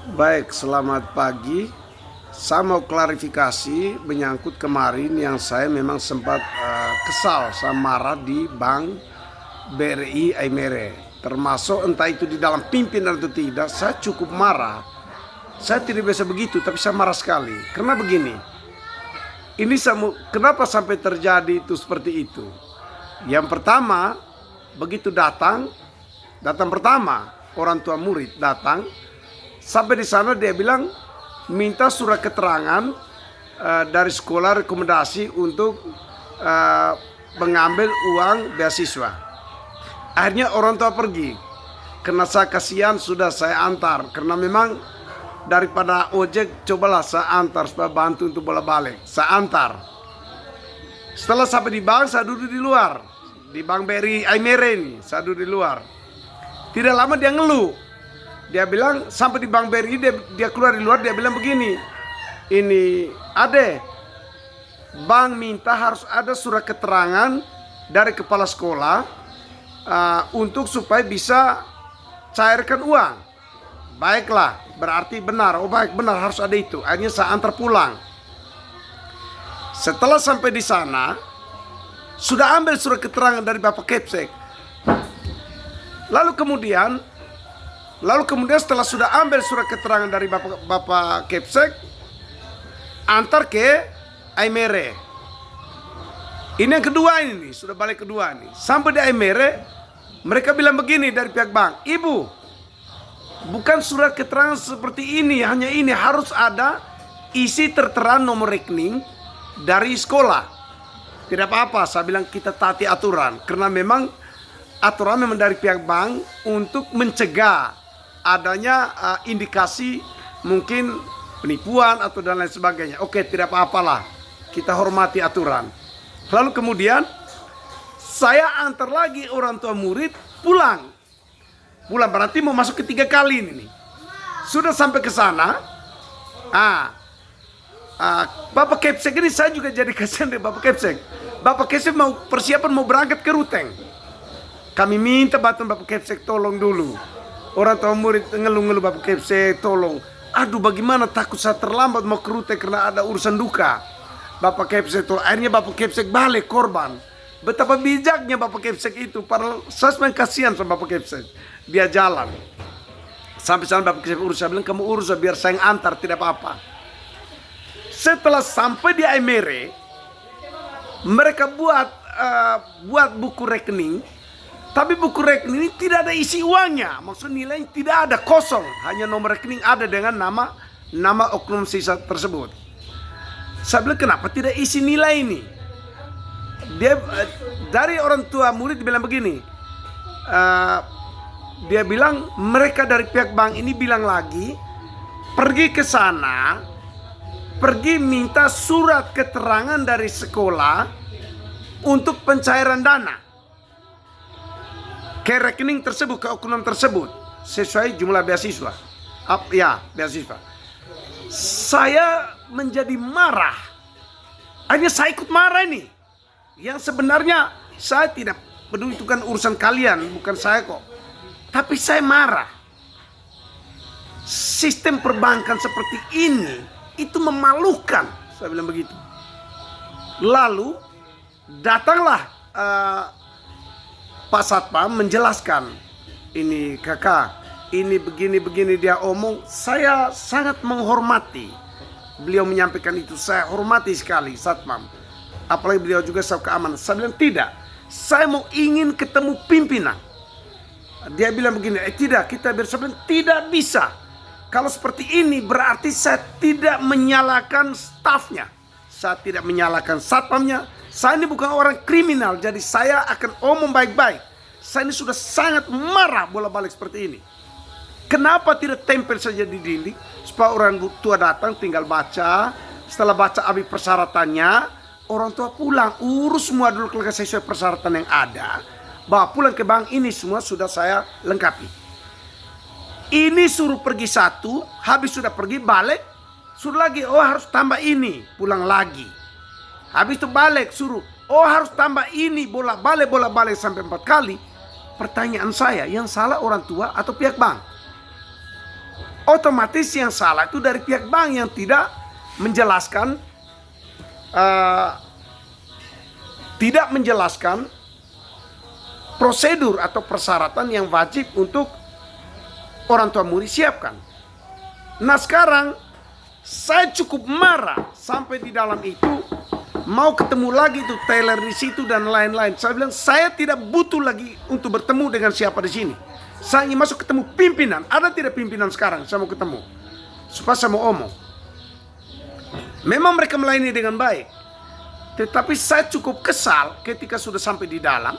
Baik, selamat pagi. Saya mau klarifikasi menyangkut kemarin yang saya memang sempat kesal, saya marah di Bank BRI Aimere. Termasuk entah itu di dalam pimpinan atau tidak, saya cukup marah. Saya tidak biasa begitu, tapi saya marah sekali. Karena begini, kenapa sampai terjadi itu seperti itu? Yang pertama, begitu datang pertama, orang tua murid datang. Sampai di sana dia bilang minta surat keterangan dari sekolah rekomendasi untuk mengambil uang beasiswa. Akhirnya orang tua pergi. Karena saya kasihan sudah saya antar. Karena memang daripada ojek cobalah saya antar supaya bantu untuk bola balik. Saya antar. Setelah sampai di bank saya duduk di luar. Di Bank BRI Aimere ini saya duduk di luar. Tidak lama dia ngeluh. Dia bilang sampai di Bank BRI dia keluar di luar, dia bilang begini, ini Ade, bank minta harus ada surat keterangan dari kepala sekolah untuk supaya bisa cairkan uang. Baiklah, berarti benar. Oh baik, benar harus ada itu. Akhirnya saya antar pulang. Setelah sampai di sana, sudah ambil surat keterangan dari Bapak Kepsek. Lalu kemudian setelah sudah ambil surat keterangan dari Bapak Kepsek, antar ke Aimere. Ini yang kedua ini, sudah balik kedua ini. Sampai di Aimere, mereka bilang begini dari pihak bank, Ibu, bukan surat keterangan seperti ini, hanya ini harus ada isi tertera nomor rekening dari sekolah. Tidak apa-apa, saya bilang kita taati aturan, karena memang aturan memang dari pihak bank untuk mencegah adanya indikasi mungkin penipuan atau dan lain sebagainya. Oke, tidak apa-apalah, kita hormati aturan. Lalu kemudian saya antar lagi orang tua murid pulang berarti mau masuk ketiga kali ini. Sudah sampai ke sana, Bapak Kepsek ini saya juga jadi kasihan dari Bapak Kepsek. Bapak Kepsek mau persiapan mau berangkat ke Ruteng. Kami minta bantuan Bapak Kepsek, tolong dulu. Orang tua murid ngeluh-ngeluh, Bapak Kepsek tolong. Aduh bagaimana, takut saya terlambat mau ke Ruteng karena ada urusan duka. Bapak Kepsek tolong. Akhirnya Bapak Kepsek balik korban. Betapa bijaknya Bapak Kepsek itu. Padahal saya sebenarnya kasihan sama Bapak Kepsek. Dia jalan. Sampai sana Bapak Kepsek urus. Saya bilang kamu urus biar saya yang antar, tidak apa-apa. Setelah sampai di Aimere, mereka buat buku rekening. Tapi buku rekening ini tidak ada isi uangnya. Maksud nilainya tidak ada, kosong. Hanya nomor rekening ada dengan nama oknum sisa tersebut. Saya bilang kenapa tidak isi nilai ini? Dia dari orang tua murid bilang begini. Dia bilang mereka dari pihak bank ini bilang lagi, pergi ke sana, pergi minta surat keterangan dari sekolah untuk pencairan dana ke rekening tersebut, ke oknum tersebut sesuai jumlah beasiswa. Beasiswa. Saya menjadi marah. Hanya saya ikut marah ini. Yang sebenarnya saya tidak peduli, itu kan urusan kalian, bukan saya kok. Tapi saya marah. Sistem perbankan seperti ini itu memalukan, saya bilang begitu. Lalu datanglah Pak Satpam menjelaskan, ini kakak, ini begini-begini dia omong. Saya sangat menghormati beliau menyampaikan itu, saya hormati sekali Satpam. Apalagi beliau juga staf keamanan. Saya bilang tidak, saya mau ingin ketemu pimpinan. Dia bilang begini, tidak, kita bersama, tidak bisa. Kalau seperti ini berarti saya tidak menyalahkan stafnya, saya tidak menyalahkan satpamnya. Saya ini bukan orang kriminal, jadi saya akan omong baik-baik. Saya ini sudah sangat marah bola balik seperti ini. Kenapa tidak tempel saja di dinding supaya orang tua datang tinggal baca. Setelah baca habis persyaratannya, orang tua pulang urus semua dulu kalau sesuai persyaratan yang ada. Bawa pulang ke bank, ini semua sudah saya lengkapi. Ini suruh pergi satu, habis sudah pergi balik, suruh lagi, oh harus tambah ini, pulang lagi. Habis itu balik suruh, oh harus tambah ini, bola balik sampai 4 kali. Pertanyaan saya, yang salah orang tua atau pihak bank? otomatis yang salah itu dari pihak bank yang tidak menjelaskan prosedur atau persyaratan yang wajib untuk orang tua murid siapkan. Nah sekarang saya cukup marah sampai di dalam itu mau ketemu lagi tuh teller di situ dan lain-lain. Saya bilang saya tidak butuh lagi untuk bertemu dengan siapa di sini. Saya ingin masuk ketemu pimpinan. Ada tidak pimpinan sekarang? Saya mau ketemu supaya saya mau omong. Memang mereka melayani dengan baik, tetapi saya cukup kesal ketika sudah sampai di dalam.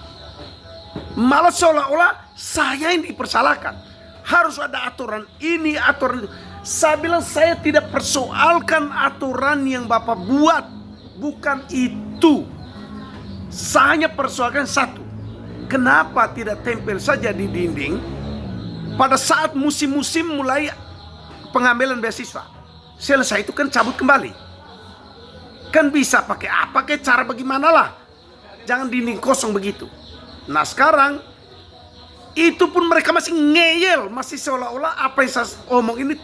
Malah seolah-olah saya yang dipersalahkan. Harus ada aturan ini, aturan itu. Saya bilang saya tidak persoalkan aturan yang Bapak buat. Bukan itu. Saya hanya persoalkan satu. Kenapa tidak tempel saja di dinding pada saat musim-musim mulai pengambilan beasiswa? Selesai itu kan cabut kembali. Kan bisa pakai apa, pakai cara bagaimana lah. Jangan dinding kosong begitu. Nah sekarang itu pun mereka masih ngeyel, masih seolah-olah apa yang saya omong ini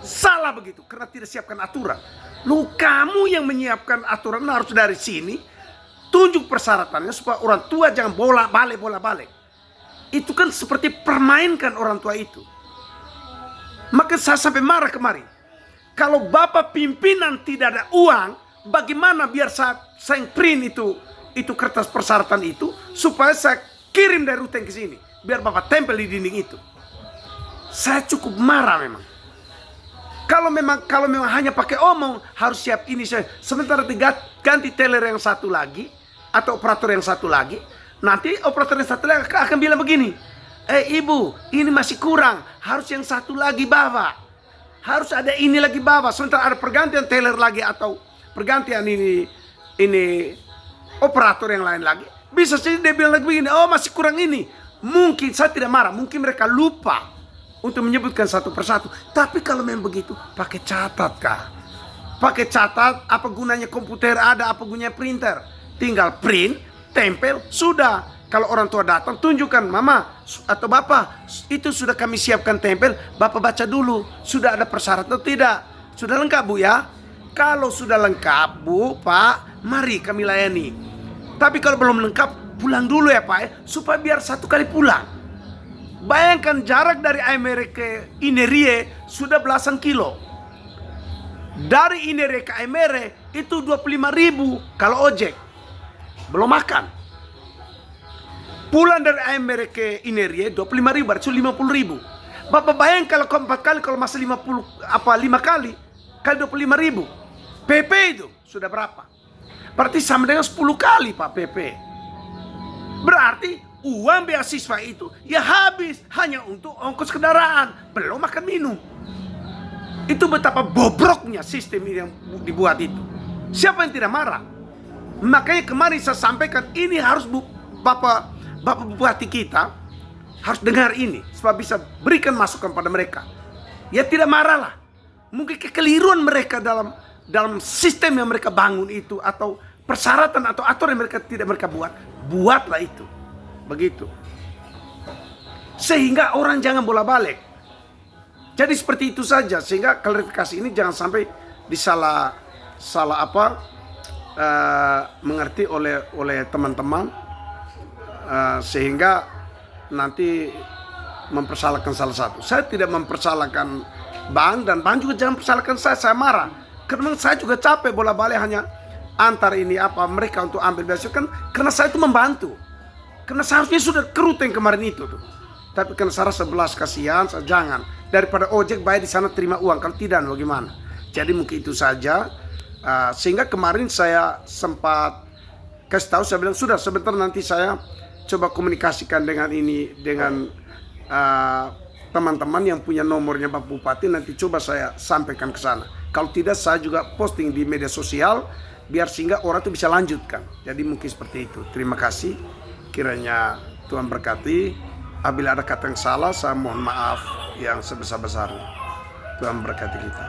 salah begitu karena tidak siapkan aturan. Lu kamu yang menyiapkan aturan harus dari sini tunjuk persyaratannya supaya orang tua jangan bola-balik. Itu kan seperti permainkan orang tua itu. Maka saya sampai marah kemarin. Kalau Bapak pimpinan tidak ada uang, bagaimana biar saya print itu kertas persyaratan itu supaya saya kirim dari Ruteng ke sini, biar Bapak tempel di dinding itu. Saya cukup marah memang. Kalau memang hanya pakai omong harus siap ini saya. Sementara ganti teller yang satu lagi atau operator yang satu lagi, nanti operator yang satu lagi akan bilang begini, ibu ini masih kurang, harus yang satu lagi bawa, harus ada ini lagi bawa. Sementara ada pergantian teller lagi atau pergantian ini operator yang lain lagi, bisa saja dia bilang lagi begini, oh masih kurang ini. Mungkin saya tidak marah, mungkin mereka lupa untuk menyebutkan satu persatu. Tapi kalau memang begitu, pakai catat kah? Pakai catat, apa gunanya komputer ada, apa gunanya printer? Tinggal print, tempel, sudah. Kalau orang tua datang, tunjukkan, mama atau bapak, itu sudah kami siapkan tempel, bapak baca dulu, sudah ada persyaratan atau tidak? Sudah lengkap bu ya? Kalau sudah lengkap bu, pak, mari kami layani. Tapi kalau belum lengkap, pulang dulu ya pak ya, supaya biar satu kali pulang. Bayangkan jarak dari Aimere ke Inerie sudah belasan kilo. Dari Inerie ke Aimere itu 25.000 kalau ojek. Belum makan. Pulang dari Aimere ke Inerie 25.000 berarti 50.000. Bapak bayangkan kalau 4 kali, kalau masih 5 kali 25.000. PP itu sudah berapa? Berarti sama dengan 10 kali Pak PP. Berarti uang beasiswa itu ya habis hanya untuk ongkos kendaraan, belum makan minum. Itu betapa bobroknya sistem yang dibuat itu. Siapa yang tidak marah? Makanya kemarin saya sampaikan ini harus Bapak Bupati kita harus dengar ini supaya bisa berikan masukan pada mereka. Ya tidak marahlah. Mungkin kekeliruan mereka dalam sistem yang mereka bangun itu atau persyaratan atau aturan yang mereka buatlah itu. Begitu. Sehingga orang jangan bola-balik. Jadi seperti itu saja, sehingga klarifikasi ini jangan sampai mengerti oleh teman-teman, sehingga nanti mempersalahkan salah satu. Saya tidak mempersalahkan Bang, dan Bang juga jangan persalahkan saya marah. Karena saya juga capek bola-balik hanya antar mereka untuk ambil beasiswa kan, karena saya itu membantu. Karena seharusnya sudah keruteng kemarin itu tuh. Tapi karena saya rasa belas kasihan, saya jangan. Daripada ojek bayar di sana terima uang, kalau tidak bagaimana. Jadi mungkin itu saja. Sehingga kemarin saya sempat kasih tahu, saya bilang sudah sebentar nanti saya coba komunikasikan dengan teman-teman yang punya nomornya Pak Bupati, nanti coba saya sampaikan ke sana. Kalau tidak saya juga posting di media sosial biar sehingga orang itu bisa lanjutkan. Jadi mungkin seperti itu. Terima kasih. Kiranya Tuhan berkati. Apabila ada kata yang salah, saya mohon maaf yang sebesar-besarnya. Tuhan berkati kita.